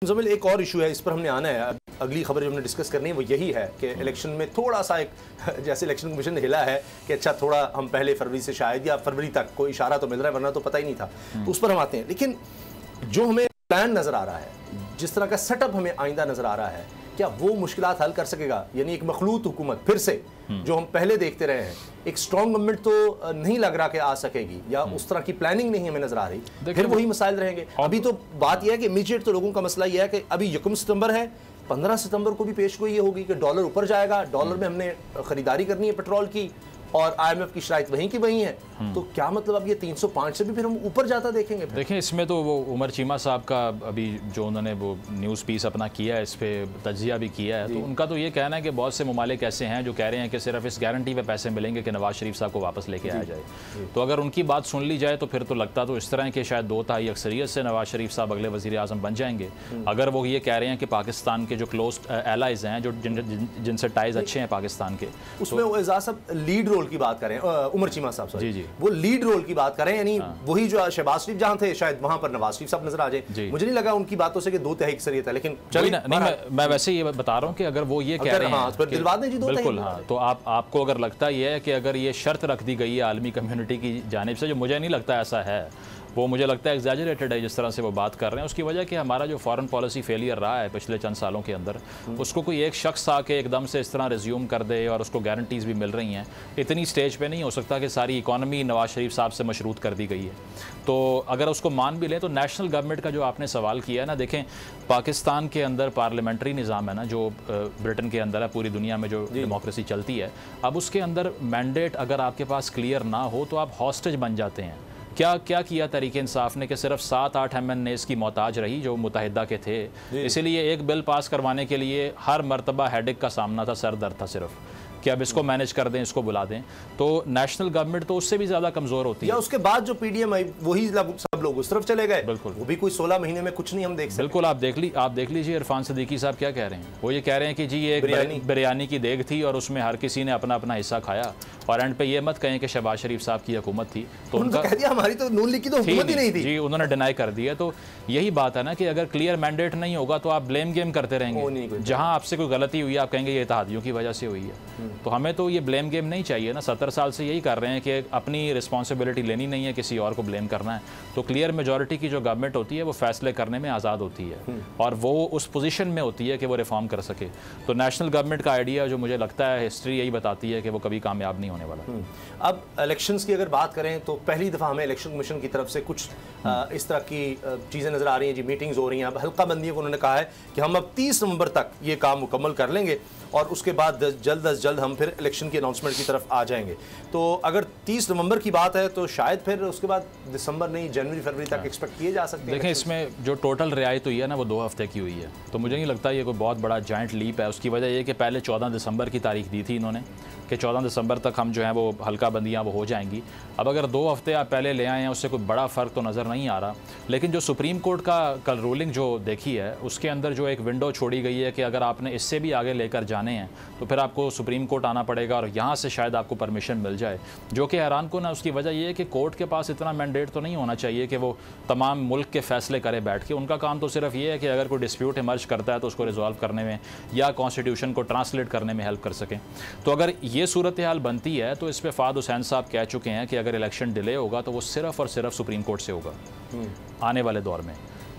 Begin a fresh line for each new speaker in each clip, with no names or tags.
मुज़म्मिल, एक और इशू है, इस पर हमने आना है। अगली खबर जो हमने डिस्कस करनी है वो यही है कि इलेक्शन में थोड़ा सा एक जैसे इलेक्शन कमीशन ने हिला है कि अच्छा थोड़ा हम पहले फरवरी से शायद या फरवरी तक कोई इशारा तो मिल रहा है, वरना तो पता ही नहीं था। तो उस पर हम आते हैं। लेकिन जो हमें प्लान नज़र आ रहा है, जिस तरह का सेटअप हमें आइंदा नज़र आ रहा है, क्या वो मुश्किलात हल कर सकेगा? यानी एक मखलूत हुकूमत फिर से जो हम पहले देखते रहे हैं, एक स्ट्रॉन्ग गवर्नमेंट तो नहीं लग रहा कि आ सकेगी, या उस तरह की प्लानिंग नहीं हमें नजर आ रही। फिर वही मसाइल रहेंगे। अभी तो बात यह है कि इमीडिएट तो लोगों का मसला यह है कि अभी 1 सितंबर है, 15 सितंबर को भी पेशगोई ये होगी कि डॉलर ऊपर जाएगा, डॉलर में हमने खरीदारी करनी है पेट्रोल की, और IMF की शराइत वहीं की वहीं है। तो क्या मतलब अब ये 305 से भी फिर हम ऊपर जाता देखेंगे?
देखें, इसमें तो वो उमर चीमा साहब का अभी जो उन्होंने वो न्यूज़ पीस अपना किया है, इस पर तज्जिया भी किया है, तो उनका तो ये कहना है कि बहुत से ममालिक ऐसे हैं जो कह रहे हैं कि सिर्फ इस गारंटी पे पैसे मिलेंगे कि नवाज शरीफ साहब को वापस लेके आया जाए। तो अगर उनकी बात सुन ली जाए तो फिर तो लगता तो इस तरह है कि शायद 2/3 अक्सरियत से नवाज शरीफ साहब अगले वज़ीर आज़म बन जाएंगे। अगर वो ये कह रहे हैं कि पाकिस्तान के जो क्लोज एलाइज हैं, जो जिनसे टाइज अच्छे हैं पाकिस्तान के,
उसमें वो एजाज साहब लीड रोल की बात करें, उमर चीमा साहब
जी,
वो लीड रोल की बात करें, यानी वही जो शहबाज शरीफ जहां थे शायद वहां पर नवाज शरीफ साहब नजर आ जाए। मुझे नहीं लगा उनकी बातों से कि 2/3 अक्सरियत है, लेकिन चलिए
मैं वैसे ये बता रहा हूँ कि अगर वो ये कह रहे हैं
दिलवा दें जी 2/3,
बिल्कुल हाँ, तो आपको अगर लगता ये है कि अगर ये शर्त रख दी गई है आलमी कम्युनिटी की जानिब से, जो मुझे नहीं लगता ऐसा है, वो मुझे लगता है एग्जैजरेटेड है जिस तरह से वो बात कर रहे हैं। उसकी वजह कि हमारा जो फॉरेन पॉलिसी फेलियर रहा है पिछले चंद सालों के अंदर, उसको कोई एक शख्स आके एकदम से इस तरह रिज्यूम कर दे और उसको गारंटीज़ भी मिल रही हैं, इतनी स्टेज पे नहीं हो सकता कि सारी इकॉनमी नवाज शरीफ साहब से मशरूत कर दी गई है। तो अगर उसको मान भी लें तो नेशनल गवर्नमेंट का जो आपने सवाल किया है ना, देखें पाकिस्तान के अंदर पार्लियामेंट्री निज़ाम है ना, जो ब्रिटेन के अंदर है, पूरी दुनिया में जो डेमोक्रेसी चलती है, अब उसके अंदर मैंडेट अगर आपके पास क्लियर ना हो तो आप हॉस्टेज बन जाते हैं। क्या किया तहरीक इंसाफ ने कि सिर्फ 7-8 MNAs की मोहताज रही जो मुत्तहिदा के थे, इसीलिए एक बिल पास करवाने के लिए हर मरतबा हेडेक का सामना था, सर दर्द था सिर्फ कि अब इसको मैनेज कर दें, इसको बुला दें। तो नेशनल गवर्नमेंट तो उससे भी ज़्यादा कमज़ोर होती है।
या उसके बाद जो PDM आई वही सब लोग उस तरफ चले गए,
बिल्कुल,
वो भी कोई 16 महीने में कुछ नहीं हम देख सकते।
बिल्कुल, आप देख लीजिए इरफान सिद्दीकी साहब क्या कह रहे हैं। वो ये कह रहे हैं कि जी ये एक बिरयानी की देग थी और उसमें हर किसी ने अपना अपना हिस्सा खाया, और एंड पे ये मत कहें कि शहबाज शरीफ साहब की हुकूमत थी तो उनका
कह दिया हमारी तो नून लीग की तो हुकूमत ही नहीं थी जी,
उन्होंने डिनाई कर दिया। तो यही बात है ना कि अगर क्लियर मैंडेट नहीं होगा तो आप ब्लेम गेम करते रहेंगे। जहां आपसे कोई गलती हुई आप कहेंगे ये इत्तेहादियों की वजह से हुई है। तो हमें तो ये ब्लेम गेम नहीं चाहिए ना। 70 साल से यही कर रहे हैं कि अपनी रिस्पॉन्सिबिलिटी लेनी नहीं है, किसी और को ब्लेम करना है। तो क्लियर मेजॉरिटी की जो गवर्नमेंट होती है वो फैसले करने में आज़ाद होती है और वो उस पोजीशन में होती है कि वो रिफॉर्म कर सके। तो नेशनल गवर्नमेंट का आइडिया जो मुझे लगता है हिस्ट्री यही बताती है कि वो कभी कामयाब नहीं होने वाला।
अब इलेक्शंस की अगर बात करें तो पहली दफ़ा हमें इलेक्शन कमीशन की तरफ से कुछ इस तरह की चीज़ें नज़र आ रही हैं जी, मीटिंग्स हो रही हैं। अब हल्का बंदियों को उन्होंने कहा है कि हम अब 30 नवंबर तक ये काम मुकम्मल कर लेंगे और उसके बाद जल्द अज जल्द हम फिर इलेक्शन की अनाउंसमेंट की तरफ आ जाएंगे। तो अगर 30 नवंबर की बात है तो शायद फिर उसके बाद दिसंबर नहीं, जनवरी फरवरी तक एक्सपेक्ट किए जा सकते हैं।
देखें, इसमें जो टोटल रियायत हुई है ना वो 2 हफ्ते की हुई है, तो मुझे नहीं लगता ये कोई बहुत बड़ा जॉइंट लीप है। उसकी वजह ये कि पहले 14 दिसंबर की तारीख दी थी इन्होंने कि 14 दिसंबर तक हम जो है वो हल्का बंदियाँ वो हो जाएंगी। अब अगर 2 हफ्ते आप पहले ले आए हैं उससे कोई बड़ा फ़र्क तो नज़र नहीं आ रहा। लेकिन जो सुप्रीम कोर्ट का कल रूलिंग जो देखी है उसके अंदर जो एक विंडो छोड़ी गई है कि अगर आपने इससे भी आगे लेकर जाने हैं तो फिर आपको सुप्रीम कोर्ट आना पड़ेगा और यहाँ से शायद आपको परमिशन मिल जाए, जो कि हैरान को ना। उसकी वजह यह है कि कोर्ट के पास इतना मैंडेट तो नहीं होना चाहिए कि वो तमाम मुल्क के फैसले करे बैठ के। उनका काम तो सिर्फ ये है कि अगर कोई डिस्प्यूट इमर्ज करता है तो उसको रिजॉल्व करने में या कॉन्स्टिट्यूशन को ट्रांसलेट करने में हेल्प कर सकें। तो अगर ये सूरत हाल बनती है तो इस पर फ़ाद हुसैन साहब कह चुके हैं कि अगर इलेक्शन डिले होगा तो वो सिर्फ और सिर्फ सुप्रीम कोर्ट से होगा आने वाले दौर में।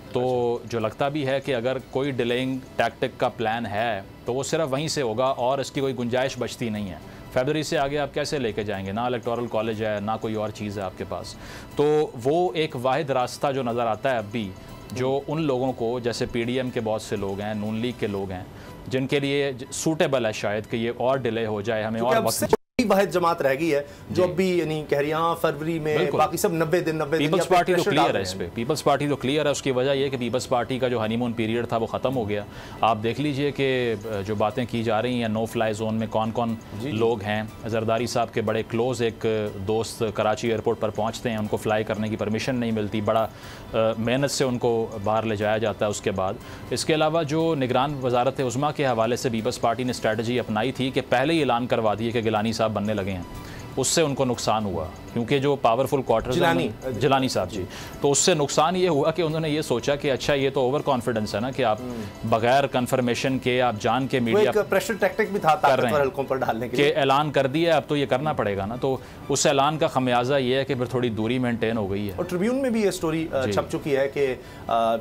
तो जो लगता भी है कि अगर कोई डिलेइंग टैक्टिक का प्लान है तो वो सिर्फ वहीं से होगा और इसकी कोई गुंजाइश बचती नहीं है। फरवरी से आगे आप कैसे लेके जाएंगे? ना इलेक्टोरल कॉलेज है, ना कोई और चीज़ है आपके पास। तो वो एक वाहिद रास्ता जो नज़र आता है अब भी, जो उन लोगों को जैसे PDM के बहुत से लोग हैं, नून लीग के लोग हैं, जिनके लिए सूटेबल है शायद कि ये और डिले हो जाए, हमें और वक्त।
वाहिद जमात रह गई है जो अब भी यानी कह रही है फरवरी में, बाकी सब 90 दिन
पीपल्स पार्टी तो क्लियर है इस पे। पीपल्स पार्टी तो क्लियर है। उसकी वजह यह कि पीपल्स पार्टी का जो हनीमून पीरियड था वो ख़त्म हो गया। आप देख लीजिए कि जो बातें की जा रही हैं नो फ्लाई जोन में कौन कौन लोग हैं। जरदारी साहब के बड़े क्लोज एक दोस्त कराची एयरपोर्ट पर पहुँचते हैं, उनको फ्लाई करने की परमिशन नहीं मिलती, बड़ा मेहनत से उनको बाहर ले जाया जाता है। उसके बाद इसके अलावा जो निगरान वजारत उज़्मा के हवाले से पीपल्स पार्टी ने स्ट्रैटेजी अपनाई थी कि पहले ही ऐलान करवा दिए कि गिलानी साहब बनने लगे हैं उससे उनको नुकसान हुआ, क्योंकि जो पावरफुल क्वार्टर जिलानी साहब जी, तो उससे नुकसान ये हुआ कि उन्होंने ये सोचा कि अच्छा ये तो ओवर कॉन्फिडेंस है ना कि आप बगैर कंफर्मेशन के, आप जान के मीडिया
प्रेशर टैक्टिक भी था ताकतवर हलकों पर डालने के लिए
ऐलान कर दिया, अब तो ये करना पड़ेगा ना। तो उस ऐलान का खमियाजा ये है कि फिर थोड़ी दूरी मेंटेन हो गई है।
और ट्रिब्यून में भी ये स्टोरी छप चुकी है कि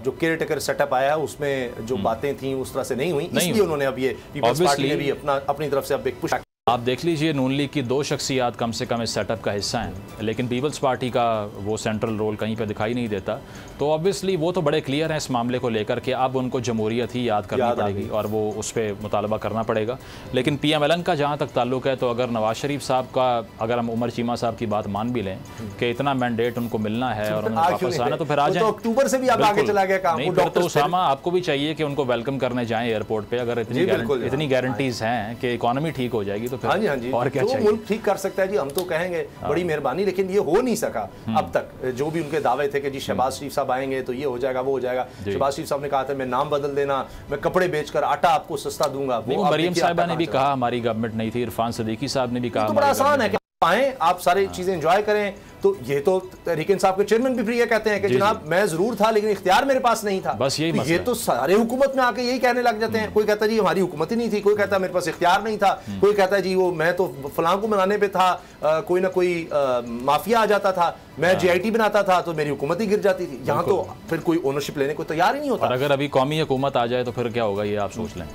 जो केयर टेकर सेटअप आया है उसमें जो बातें थी उस तरह से नहीं हुई, इसलिए उन्होंने अब ये पीपल्स पार्टी ने भी अपनी तरफ से अब एक पुश।
आप देख लीजिए नून लीग की 2 शख्सियात कम से कम इस सेटअप का हिस्सा हैं, लेकिन पीपल्स पार्टी का वो सेंट्रल रोल कहीं पे दिखाई नहीं देता। तो ऑब्वियसली वो तो बड़े क्लियर हैं इस मामले को लेकर कि अब उनको जमहूरियत ही याद करनी पड़ेगी और वो उस पर मुतालबा करना पड़ेगा। लेकिन PMLN का जहाँ तक ताल्लुक है, तो अगर नवाज शरीफ साहब का, अगर हम उमर चीमा साहब की बात मान भी लें कि इतना मैंडेट उनको मिलना है और उन्होंने वापस आना, तो फिर आ जाए।
अक्टूबर से भी आप आगे चला गया काम।
नहीं, फिर तो उसामा आपको भी चाहिए कि उनको वेलकम करने जाएं एयरपोर्ट पे, अगर इतनी गारंटीज हैं कि इकॉनमी ठीक हो जाएगी तो फिर और क्या चाहिए।
मुल्क ठीक कर सकता है जी, हम तो कहेंगे बड़ी मेहरबानी, लेकिन ये हो नहीं सका अब तक। जो भी उनके दावे थे कि जी शहबाज शरीफ साहब आएंगे तो ये हो जाएगा, वो हो जाएगा। शहबाज शरीफ साहब ने कहा था मैं नाम बदल देना, मैं कपड़े बेचकर आटा आपको सस्ता दूंगा।
मरियम साहिबा ने भी कहा हमारी गवर्नमेंट नहीं थी, इरफान सदीकी साहब ने भी कहा।
तो बड़ा आसान है कि आए आप सारी चीजें एंजॉय करें। तो ये तो तहरीक इंसाफ के चेयरमैन भी प्रिय कहते हैं कि जनाब मैं जरूर था लेकिन इख्तियार मेरे पास नहीं था।
बस यही
तो ये तो सारे हुकूमत में आके यही कहने लग जाते हैं। कोई कहता है जी हमारी हुकूमत ही नहीं थी, कोई कहता है मेरे पास इख्तियार नहीं था, कोई कहता है जी वो मैं तो फलां को बनाने पे था, कोई ना कोई माफिया आ जाता था, मैं JIT बनाता था तो मेरी हुकूमत ही गिर जाती थी। यहाँ तो फिर कोई ओनरशिप लेने को तैयार ही नहीं होता।
अगर अभी कौमी हुकूमत आ जाए तो फिर क्या होगा ये आप सोच लें।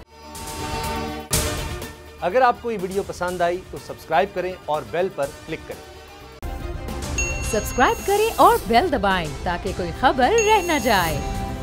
अगर आपको ये वीडियो पसंद आई तो सब्सक्राइब करें और बेल पर क्लिक करें।
सब्सक्राइब करें और बेल दबाएं ताकि कोई खबर रह न जाए।